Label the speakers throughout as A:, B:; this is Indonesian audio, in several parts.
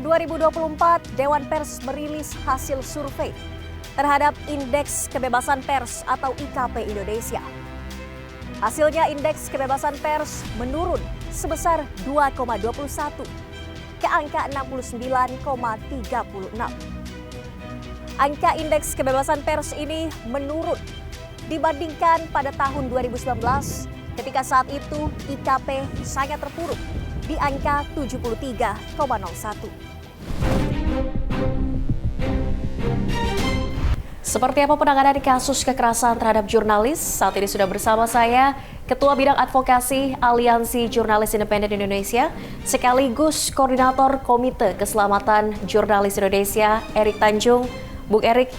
A: 2024, Dewan Pers merilis hasil survei terhadap Indeks Kebebasan Pers atau IKP Indonesia. Hasilnya Indeks Kebebasan Pers menurun sebesar 2,21 ke angka 69,36. Angka Indeks Kebebasan Pers ini menurun dibandingkan pada tahun 2019 ketika saat itu IKP sangat terpuruk di angka 73,01. Seperti apa penanganan kasus kekerasan terhadap jurnalis? Saat ini sudah bersama saya Ketua Bidang Advokasi Aliansi Jurnalis Independen Indonesia, sekaligus Koordinator Komite Keselamatan Jurnalis Indonesia, Erik Tanjung. Bung Erik,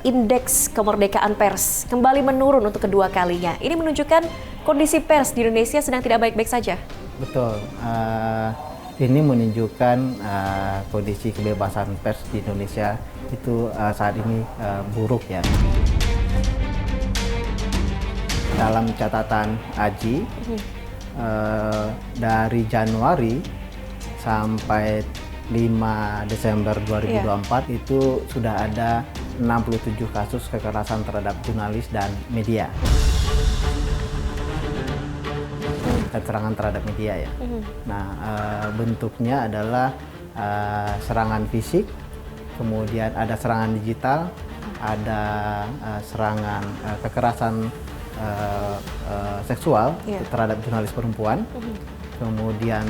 A: Indeks Kemerdekaan Pers kembali menurun untuk kedua kalinya. Ini menunjukkan kondisi pers di Indonesia sedang tidak baik-baik saja.
B: Betul. Ini menunjukkan kondisi kebebasan pers di Indonesia itu saat ini buruk ya. Dalam catatan AJI, dari Januari sampai 5 Desember 2024 itu sudah ada 67 kasus kekerasan terhadap jurnalis dan media. Serangan terhadap media ya. Nah, bentuknya adalah serangan fisik, kemudian ada serangan digital, ada serangan kekerasan seksual terhadap jurnalis perempuan, kemudian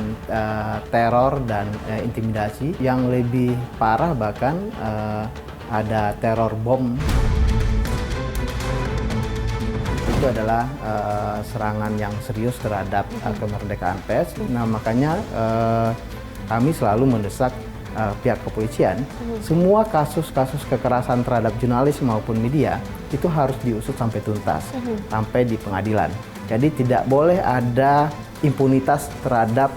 B: teror dan intimidasi. Yang lebih parah bahkan ada teror bom. Itu adalah serangan yang serius terhadap kemerdekaan pers. Nah, makanya kami selalu mendesak pihak kepolisian, semua kasus-kasus kekerasan terhadap jurnalis maupun media itu harus diusut sampai tuntas, sampai di pengadilan. Jadi tidak boleh ada impunitas terhadap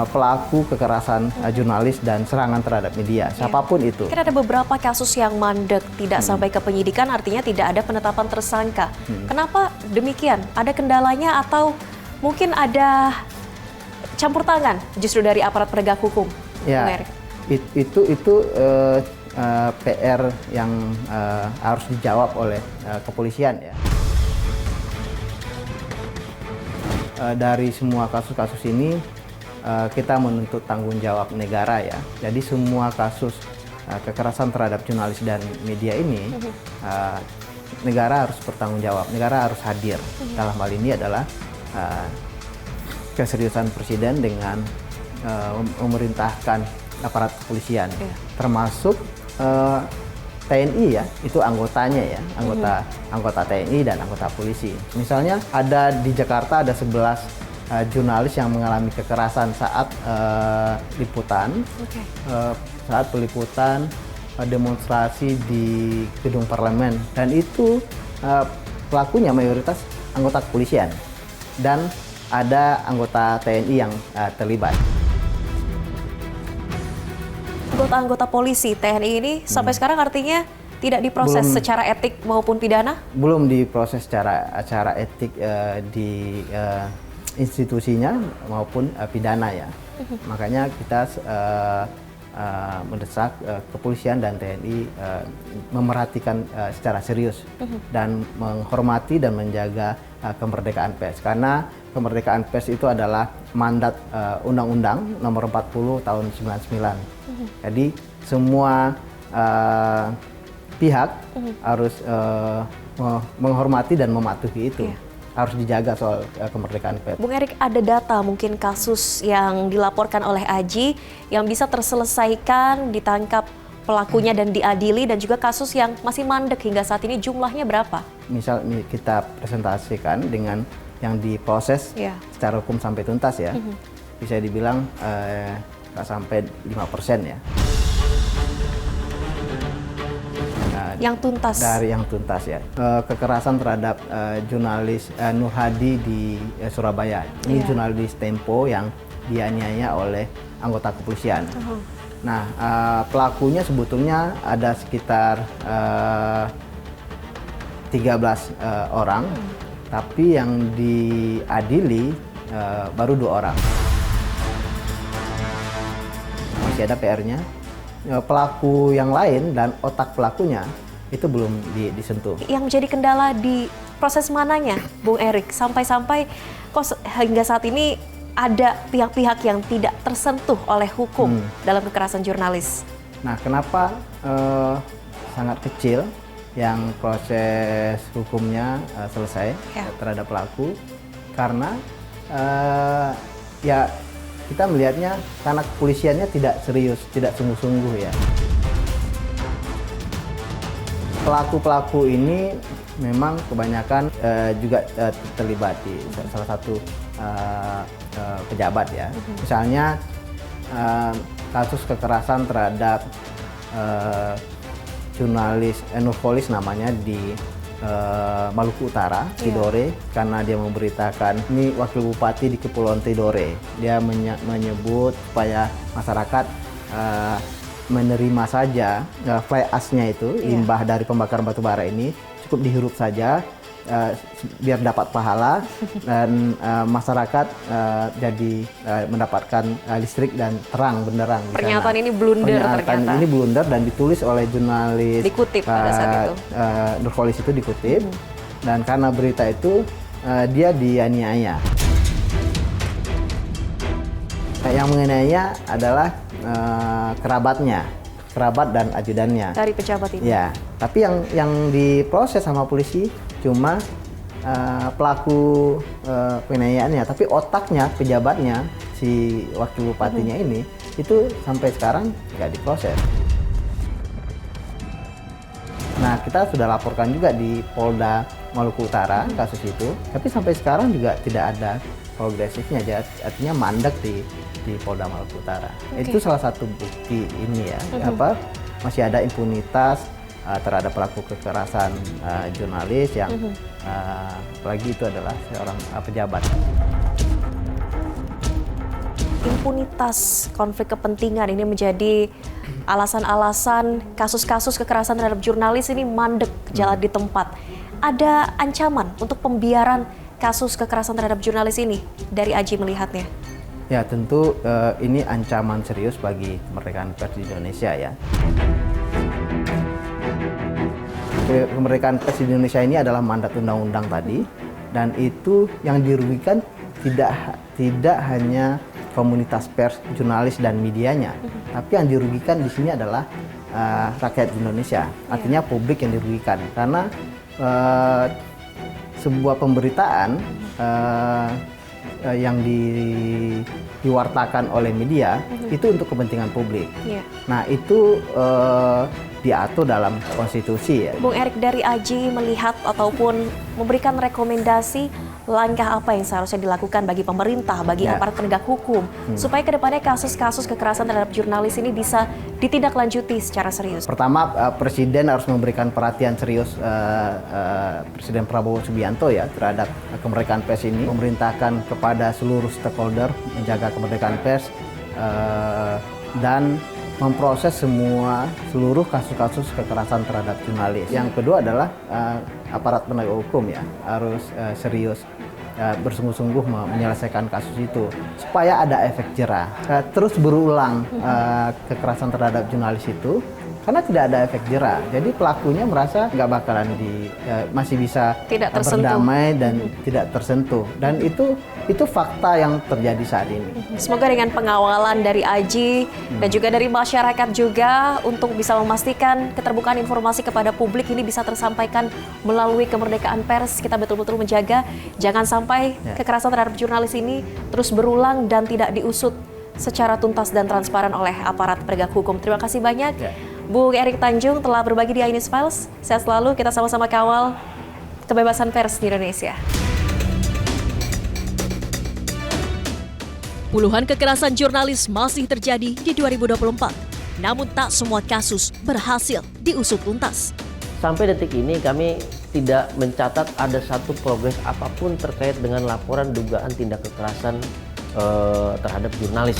B: pelaku kekerasan jurnalis dan serangan terhadap media, siapapun itu.
A: Kan ada beberapa kasus yang mandek, tidak sampai ke penyidikan, artinya tidak ada penetapan tersangka. Kenapa demikian? Ada kendalanya atau mungkin ada campur tangan justru dari aparat penegak hukum?
B: Ya, itu PR yang harus dijawab oleh kepolisian ya. Dari semua kasus-kasus ini kita menuntut tanggung jawab negara ya. Jadi semua kasus kekerasan terhadap jurnalis dan media ini negara harus bertanggung jawab, negara harus hadir. Dalam hal ini adalah keseriusan Presiden dengan memerintahkan aparat kepolisian, termasuk TNI ya, itu anggotanya ya, anggota TNI dan anggota polisi. Misalnya ada di Jakarta ada 11 jurnalis yang mengalami kekerasan saat liputan, saat peliputan demonstrasi di gedung parlemen, dan itu pelakunya mayoritas anggota kepolisian dan ada anggota TNI yang terlibat.
A: Anggota polisi TNI ini sampai sekarang artinya tidak diproses secara etik maupun pidana? Belum
B: diproses secara etik di institusinya maupun pidana ya. Makanya kita mendesak kepolisian dan TNI memerhatikan secara serius dan menghormati dan menjaga kemerdekaan pers, karena kemerdekaan pers itu adalah mandat Undang-Undang Nomor 40 Tahun 99. Jadi semua pihak harus menghormati dan mematuhi itu. Harus dijaga soal kemerdekaan pers.
A: Bung Erik, ada data mungkin kasus yang dilaporkan oleh AJI yang bisa terselesaikan, ditangkap pelakunya dan diadili, dan juga kasus yang masih mandek hingga saat ini jumlahnya berapa?
B: Misal kita presentasikan dengan yang diproses secara hukum sampai tuntas ya, bisa dibilang nggak sampai 5% ya.
A: Yang tuntas?
B: Dari yang tuntas ya. Kekerasan terhadap jurnalis Nur Hadi di Surabaya. Ini jurnalis Tempo yang dianiaya oleh anggota kepolisian. Nah, pelakunya sebetulnya ada sekitar 13 orang, tapi yang diadili baru 2 orang. masih ada PR-nya. Pelaku yang lain dan otak pelakunya itu belum disentuh.
A: Yang menjadi kendala di proses mananya, Bung Erik, sampai-sampai kok hingga saat ini ada pihak-pihak yang tidak tersentuh oleh hukum dalam kekerasan jurnalis?
B: Nah, kenapa sangat kecil yang proses hukumnya selesai terhadap pelaku? Karena ya kita melihatnya karena kepolisiannya tidak serius, tidak sungguh-sungguh ya. Pelaku-pelaku ini memang kebanyakan juga terlibat di salah satu pejabat ya. Misalnya kasus kekerasan terhadap jurnalis Nurholis namanya di Maluku Utara, Tidore, karena dia memberitakan ini wakil bupati di Kepulauan Tidore. Dia menyebut supaya masyarakat menerima saja fly ash-nya itu, limbah dari pembakaran batu bara ini cukup dihirup saja biar dapat pahala dan masyarakat jadi mendapatkan listrik dan terang benderang.
A: Pernyataan ini blunder ternyata.
B: Pernyataan ini blunder dan ditulis oleh jurnalis.
A: Dikutip pada saat itu.
B: Nurholis itu dikutip dan karena berita itu dia dianiaya. Yang menganiaya adalah kerabat dan ajudannya.
A: Dari pejabat ini.
B: Ya, tapi yang diproses sama polisi cuma pelaku penganiayaannya, tapi otaknya, pejabatnya, si wakil bupatinya ini itu sampai sekarang nggak diproses. Nah, kita sudah laporkan juga di Polda Maluku Utara kasus itu, tapi sampai sekarang juga tidak ada progresifnya, artinya mandek di Polda Maluku Utara. Itu salah satu bukti ini ya, masih ada impunitas terhadap pelaku kekerasan jurnalis yang apalagi itu adalah seorang pejabat.
A: Impunitas konflik kepentingan ini menjadi alasan-alasan kasus-kasus kekerasan terhadap jurnalis ini mandek jalan di tempat. Ada ancaman untuk pembiaran kasus kekerasan terhadap jurnalis ini dari Aji melihatnya?
B: Ya tentu ini ancaman serius bagi kemerdekaan pers di Indonesia ya. Kemerdekaan pers di Indonesia ini adalah mandat undang-undang tadi, dan itu yang dirugikan tidak hanya komunitas pers, jurnalis dan medianya, tapi yang dirugikan di sini adalah rakyat Indonesia. Artinya publik yang dirugikan karena sebuah pemberitaan yang diwartakan oleh media itu untuk kepentingan publik. Nah itu diatur dalam konstitusi ya.
A: Bung Erik, dari Aji melihat ataupun memberikan rekomendasi langkah apa yang seharusnya dilakukan bagi pemerintah, bagi aparat penegak hukum, supaya kedepannya kasus-kasus kekerasan terhadap jurnalis ini bisa ditindaklanjuti secara serius?
B: Pertama, Presiden harus memberikan perhatian serius, Presiden Prabowo Subianto ya, terhadap kemerdekaan pers ini, memerintahkan kepada seluruh stakeholder menjaga kemerdekaan pers dan memproses seluruh kasus-kasus kekerasan terhadap jurnalis. Yang kedua adalah aparat penegak hukum ya harus serius bersungguh-sungguh menyelesaikan kasus itu supaya ada efek jerah. Terus berulang kekerasan terhadap jurnalis itu karena tidak ada efek jerah. Jadi pelakunya merasa nggak bakalan masih bisa berdamai dan tidak tersentuh. Dan itu fakta yang terjadi saat ini.
A: Semoga dengan pengawalan dari Aji dan juga dari masyarakat juga untuk bisa memastikan keterbukaan informasi kepada publik ini bisa tersampaikan melalui kemerdekaan pers. Kita betul-betul menjaga jangan sampai kekerasan terhadap jurnalis ini terus berulang dan tidak diusut secara tuntas dan transparan oleh aparat penegak hukum. Terima kasih banyak Bung Erik Tanjung telah berbagi di iNews Files. Sehat selalu, kita sama-sama kawal kebebasan pers di Indonesia.
C: Puluhan kekerasan jurnalis masih terjadi di 2024. Namun tak semua kasus berhasil diusut tuntas.
D: Sampai detik ini kami tidak mencatat ada satu progres apapun terkait dengan laporan dugaan tindak kekerasan terhadap jurnalis.